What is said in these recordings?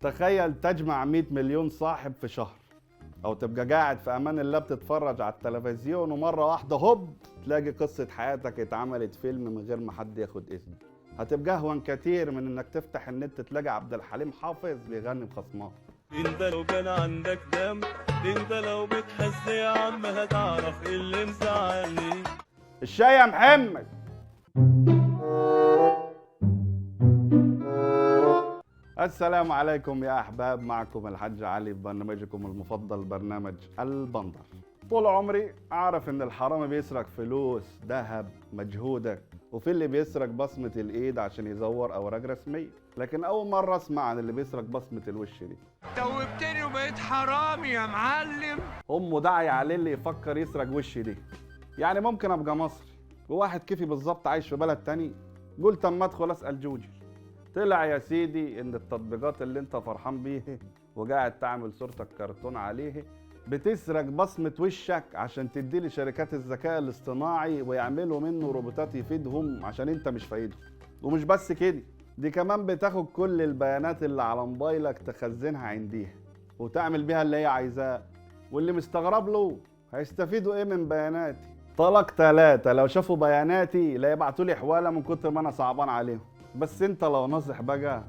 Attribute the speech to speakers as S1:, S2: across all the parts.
S1: تخيل تجمع 100 مليون صاحب في شهر، او تبقى قاعد في امان الله بتتفرج على التلفزيون ومره واحده هوب تلاقي قصه حياتك اتعملت فيلم من غير ما حد ياخد اذن. هتبقى اهون كتير من انك تفتح النت تلاقي عبد الحليم حافظ بيغني بخصماه.
S2: انت لو كان عندك دم، انت لو بتحس يا عم هتعرف ايه اللي مزعلني.
S1: الشاي يا محمد. السلام عليكم يا احباب، معكم الحاج علي في برنامجكم المفضل برنامج البندر. طول عمري اعرف ان الحرامي بيسرق فلوس، ذهب، مجهودك، وفي اللي بيسرق بصمة الايد عشان يزور اوراق رسمية، لكن اول مرة اسمع عن اللي بيسرق بصمة الوش دي.
S3: توبتني وبقيت حرامي يا معلم.
S1: امه داعي عليه اللي يفكر يسرق وشي دي. يعني ممكن ابقى مصري وواحد كيفي بالظبط عايش في بلد تاني، قلت اما ادخل اسال جوجل. طلع يا سيدي ان التطبيقات اللي انت فرحان بيه وقاعد تعمل صورتك كرتون عليه بتسرق بصمة وشك عشان تدي لشركات الذكاء الاصطناعي ويعملوا منه روبوتات يفيدهم عشان انت مش فايدهم. ومش بس كده، دي كمان بتاخد كل البيانات اللي على موبايلك تخزنها عنديها وتعمل بيها اللي هي عايزاه. واللي مستغرب له هيستفيدوا ايه من بياناتي؟ طلق 3 لو شافوا بياناتي لا يبعتوا لي حواله من كتر ما انا صعبان عليهم. بس انت لو ناصح بقى،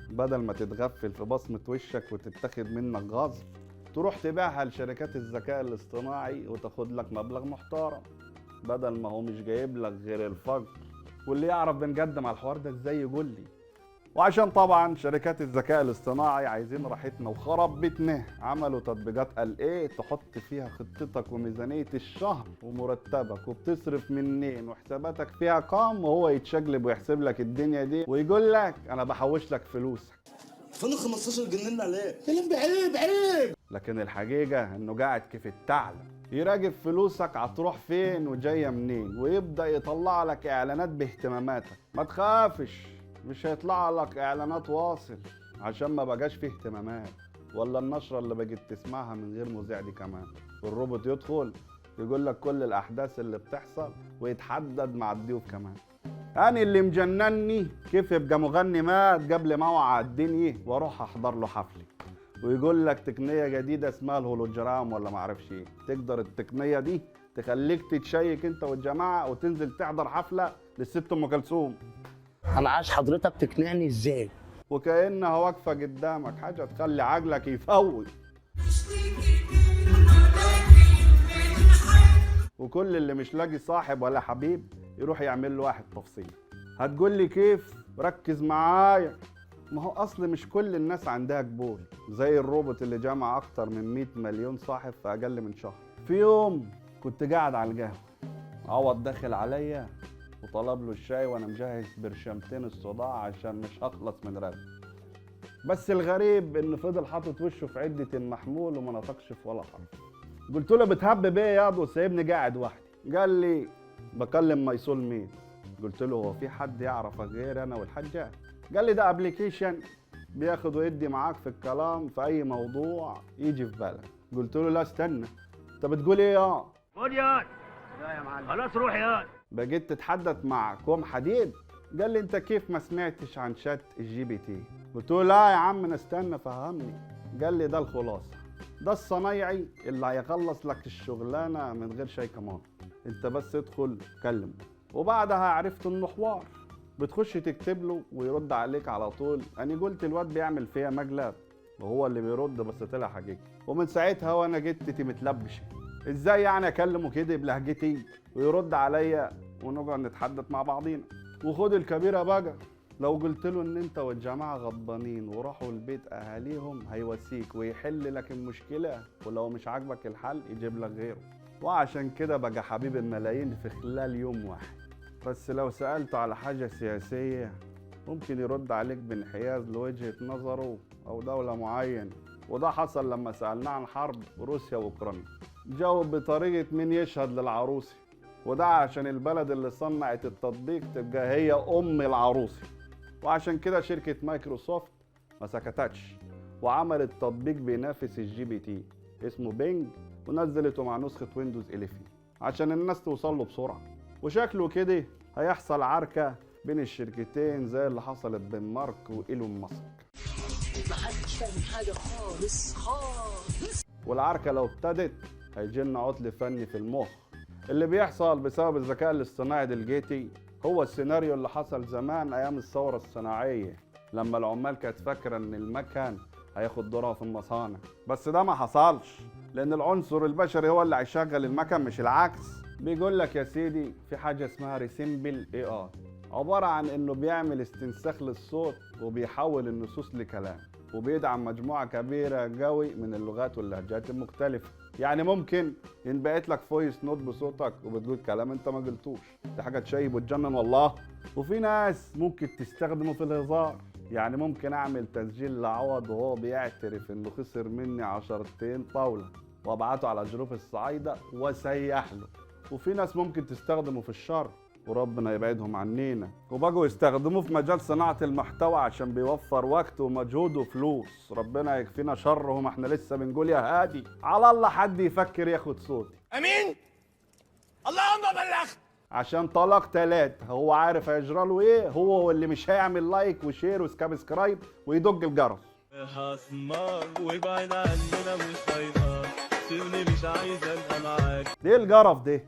S1: بدل ما تتغفل في بصمة وشك وتتاخد منك غصب، تروح تبيعها لشركات الذكاء الاصطناعي وتاخد لك مبلغ محترم، بدل ما هو مش جايب لك غير الفقر. واللي يعرف بنقدم على الحوار ده ازاي يقول لي. وعشان طبعا شركات الذكاء الاصطناعي عايزين راحتنا وخرب بيتنا، عملوا تطبيقات قال ايه تحط فيها خطتك وميزانية الشهر ومرتبك وبتصرف منين وحساباتك فيها كام، وهو يتشقلب ويحسب لك الدنيا دي ويقول لك انا بحوش لك فلوسك.
S4: فين ال 15 جنيه عليه؟ كلام بعيب عيب.
S1: لكن الحقيقة انه قاعد كيف الثعلب يراقب فلوسك هتروح فين وجاية منين، ويبدأ يطلع لك اعلانات باهتماماتك. ما تخافش، مش هيطلع لك اعلانات واصل عشان ما بقاش فيه اهتمامات، ولا النشرة اللي بقيت تسمعها من غير مذيع دي كمان. والروبوت يدخل يقول لك كل الاحداث اللي بتحصل ويتحدد مع الضيوف كمان. أنا اللي مجنني كيف يبقى مغني مات قبل ما اوعى الدنيا واروح احضر له حفله، ويقول لك تقنيه جديده اسمها الهولوجرام ولا ما اعرفش ايه، تقدر التقنيه دي تخليك تتشيك انت والجماعه وتنزل تحضر حفله للست ام كلثوم.
S4: انا عايز حضرتك تقنعني ازاي؟
S1: وكانها واقفه قدامك، حاجه تخلي عقلك يفوت. وكل اللي مش لاقي صاحب ولا حبيب يروح يعمل له واحد تفصيل. هتقول لي كيف؟ ركز معايا. ما هو اصل مش كل الناس عندها قبول زي الروبوت اللي جمع اكتر من 100 مليون صاحب في اقل من شهر. في يوم كنت قاعد على القهوه، عوض داخل عليا وطلب له الشاي وانا مجهز برشامتين الصداع عشان مش هخلص من رد. بس الغريب انه فضل حاطط وشه في عده المحمول وما نطقش في ولا حرف. قلت له بتهبب ايه ياض وسايبني قاعد وحدي؟ قال لي بكلم ميسول مين. قلت له هو في حد يعرفك غير انا والحاجه؟ قال لي ده ابلكيشن بياخد ويدي معاك في الكلام في اي موضوع يجي في بالك. قلت له لا استنى، انت بتقول ايه يا؟
S3: خد ياض. لا يا معلم. خلاص روح ياض.
S1: بقيت تتحدث مع كوم حديد. قال لي انت كيف ما سمعتش عن شات الجي بي تي؟ قلت له لا يا عم انا استنى فهمني. قال لي ده الخلاصه، ده الصنايعي اللي هيخلص لك الشغلانه من غير شيء كمان، انت بس ادخل كلمه. وبعدها عرفت انه حوار بتخش تكتب له ويرد عليك على طول. انا قلت الواد بيعمل فيها مقلب وهو اللي بيرد، بس طلع حقيقي. ومن ساعتها وانا جتتي متلبشه، ازاي يعني اكلمه كده بلهجتي ويرد عليا ونقعد نتحدث مع بعضينا. وخد الكبيره بقى، لو قلت له ان انت والجماعه غضبانين وراحوا البيت اهاليهم هيواسيك ويحل لك المشكله، ولو مش عاجبك الحل يجيب لك غيره. وعشان كده بقى حبيب الملايين في خلال يوم واحد. بس لو سألته على حاجة سياسية ممكن يرد عليك بانحياز لوجهة نظره أو دولة معينة. وده حصل لما سألناه عن حرب روسيا وأوكرانيا، جاوب بطريقة مين يشهد للعروسي. وده عشان البلد اللي صنعت التطبيق تبقى هي أم العروسي. وعشان كده شركة مايكروسوفت ما سكتتش وعملت تطبيق بينافس الجي بي تي اسمه بينج، ونزلته مع نسخة ويندوز 11 عشان الناس توصل له بسرعة. وشكله كده هيحصل عركة بين الشركتين زي اللي حصلت بين مارك وإيلون ماسك.
S4: محدش فاهم حاجه خالص خالص.
S1: والعركة لو ابتدت هيجي لنا عطل فني في المخ. اللي بيحصل بسبب الذكاء الاصطناعي دلجيتي هو السيناريو اللي حصل زمان ايام الثورة الصناعية، لما العمال كانت فاكرة ان المكن هياخد دورها في المصانع، بس ده ما حصلش، لان العنصر البشري هو اللي هيشغل المكن مش العكس. بيقول لك يا سيدي في حاجة اسمها ريسيمبل اي اي، عبارة عن انه بيعمل استنساخ للصوت وبيحول النصوص لكلام، وبيدعم مجموعة كبيرة قوي من اللغات واللهجات المختلفة. يعني ممكن ينبعت لك فويس نوت بصوتك وبتقول كلام انت ما قلتوش. دي حاجة تشيب وتجنن والله. وفي ناس ممكن تستخدمه في الهزار، يعني ممكن اعمل تسجيل لعوض وهو بيعترف انه خسر مني 10 طاولة وابعته على جروف الصعايدة وسيح له. وفي ناس ممكن تستخدمه في الشر وربنا يبعدهم عنينا، وبقوا يستخدموه في مجال صناعة المحتوى عشان بيوفر وقت ومجهود وفلوس. ربنا يكفينا شرهم، احنا لسه بنقول يا هادي على الله حد يفكر ياخد صوتي.
S3: امين. اللهم بلغت.
S1: عشان طلاق 3 هو عارف هيجرى له ايه، هو واللي مش هيعمل لايك وشير وسبسكرايب ويدق الجرس.
S2: هسمعك وابعد عننا مش طايقاك، سيبني مش عايز ابقى معاك.
S1: ايه الجرف ده؟